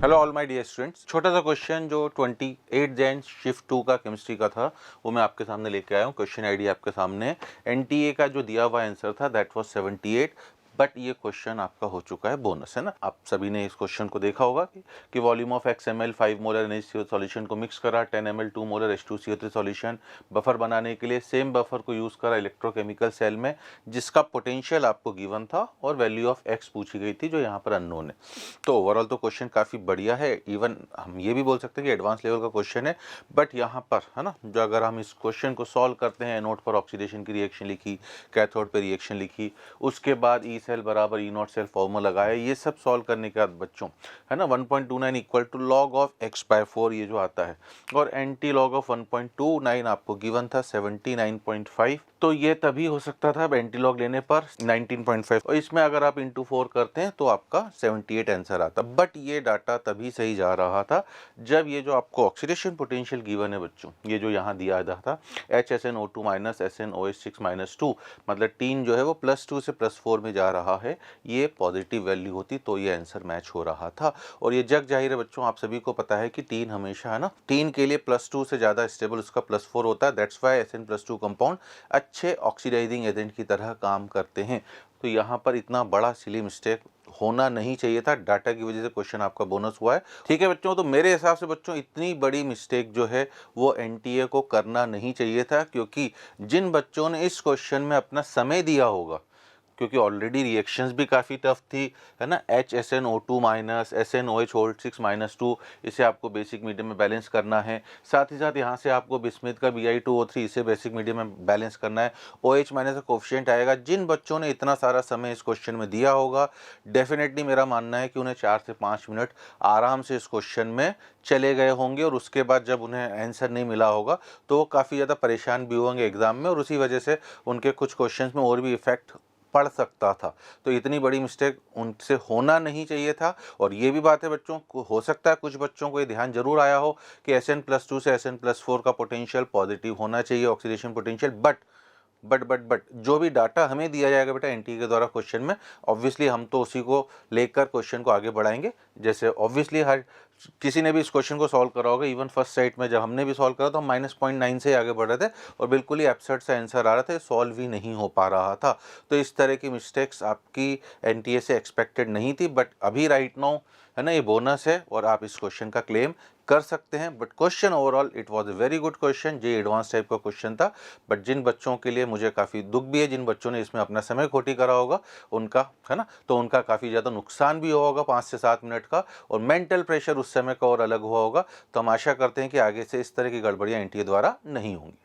Hello all my dear students. छोटा सा question जो 28 जैन शिफ्ट 2 का केमिस्ट्री का था वो मैं आपके सामने लेके आया हूँ। क्वेश्चन आईडी आपके सामने है। एनटीए का जो दिया हुआ आंसर था दैट वाज 78, बट ये क्वेश्चन आपका हो चुका है बोनस, है ना। आप सभी ने इस क्वेश्चन को देखा होगा कि volume of XMl 5 molar NaCO solution को मिक्स करा, 10 ml 2 molar H2CO3 solution buffer बनाने के लिए सेम बफर को यूज करा इलेक्ट्रोकेमिकल सेल में, जिसका पोटेंशियल आपको गिवन था और वैल्यू ऑफ x पूछी गई थी जो यहाँ पर अननोन है। तो ओवरऑल तो क्वेश्चन काफ़ी बढ़िया है, इवन हम ये भी बोल सकते हैं कि एडवांस लेवल का क्वेश्चन है। बट यहाँ पर है ना, जो अगर हम इस क्वेश्चन को सॉल्व करते हैं, नोट पर ऑक्सीडेशन की रिएक्शन लिखी, कैथोड पे रिएक्शन लिखी, उसके बाद ई सेल बराबर ई नॉट सेल फॉर्मूला लगाया, ये सब सॉल्व करने के बाद बच्चों है ना 1.29 equal to log of x/4 ये जो आता है, और एंटी लॉग ऑफ 1.29 आपको गिवन था 79.5। तो ये तभी हो सकता था एंटी लॉग लेने पर 19.5, और इसमें अगर आप इंटू 4 करते हैं तो आपका 78 आंसर आता। बट ये डाटा तभी सही जा रहा था जब ये जो आपको ऑक्सीडेशन पोटेंशियल गिवन है बच्चों, ये जो यहाँ दिया था HSNO2 माइनस SNOH6 माइनस 2, मतलब टीन जो है वो +2 से +4 में जा रहा है, ये पॉजिटिव वैल्यू होती तो ये आंसर मैच हो रहा था। और ये जग जाहिर है बच्चों, आप सभी को पता है कि टीन हमेशा है ना, टीन के लिए +2 से ज़्यादा स्टेबल उसका +4 होता है। दैट्स वाई SN+2 कंपाउंड अच्छे ऑक्सीडाइजिंग एजेंट की तरह काम करते हैं। तो यहाँ पर इतना बड़ा सिली मिस्टेक होना नहीं चाहिए था, डाटा की वजह से क्वेश्चन आपका बोनस हुआ है। ठीक है बच्चों, तो मेरे हिसाब से बच्चों इतनी बड़ी मिस्टेक जो है वो एनटीए को करना नहीं चाहिए था, क्योंकि जिन बच्चों ने इस क्वेश्चन में अपना समय दिया होगा, क्योंकि ऑलरेडी रिएक्शंस भी काफ़ी टफ थी, है ना। HSNO2 माइनस SNOH6 माइनस 2, इसे आपको बेसिक मीडियम में बैलेंस करना है। साथ ही साथ यहाँ से आपको बिस्मिथ का Bi2O3 इसे बेसिक मीडियम में बैलेंस करना है। OH माइनस का कोफिशिएंट आएगा। जिन बच्चों ने इतना सारा समय इस क्वेश्चन में दिया होगा, डेफिनेटली मेरा मानना है कि उन्हें 4 से 5 मिनट आराम से इस क्वेश्चन में चले गए होंगे, और उसके बाद जब उन्हें आंसर नहीं मिला होगा तो वो काफ़ी ज़्यादा परेशान भी होंगे एग्जाम में, और उसी वजह से उनके कुछ क्वेश्चंस में और भी इफेक्ट पढ़ सकता था। तो इतनी बड़ी मिस्टेक उनसे होना नहीं चाहिए था। और ये भी बात है बच्चों को, हो सकता है कुछ बच्चों को ये ध्यान जरूर आया हो कि SN+2 से SN+4 का पोटेंशियल पॉजिटिव होना चाहिए, ऑक्सीडेशन पोटेंशियल। बट जो भी डाटा हमें दिया जाएगा बेटा एनटीए के द्वारा क्वेश्चन में, ऑब्वियसली हम तो उसी को लेकर क्वेश्चन को आगे बढ़ाएंगे। जैसे ऑब्वियसली हर किसी ने भी इस क्वेश्चन को सॉल्व करा होगा, इवन फर्स्ट साइट में जब हमने भी सॉल्व करा तो हम -0.9 से आगे बढ़ रहे थे और बिल्कुल ही एब्सर्ड सा आंसर आ रहा था, सॉल्व ही नहीं हो पा रहा था। तो इस तरह की मिस्टेक्स आपकी एनटीए से एक्सपेक्टेड नहीं थी। बट अभी राइट नाउ है ना, ये बोनस है और आप इस क्वेश्चन का क्लेम कर सकते हैं। But question overall it was a very good question, जो एडवांस टाइप का क्वेश्चन था। बट जिन बच्चों के लिए मुझे काफ़ी दुख भी है, जिन बच्चों ने इसमें अपना समय खोटी करा होगा, उनका है ना, तो उनका काफ़ी ज़्यादा नुकसान भी हुआ होगा 5 से 7 मिनट का, और मेंटल प्रेशर उस समय का और अलग हुआ होगा। तो हम आशा करते हैं कि आगे से इस तरह की गड़बड़ियाँ एनटीए द्वारा नहीं होंगी।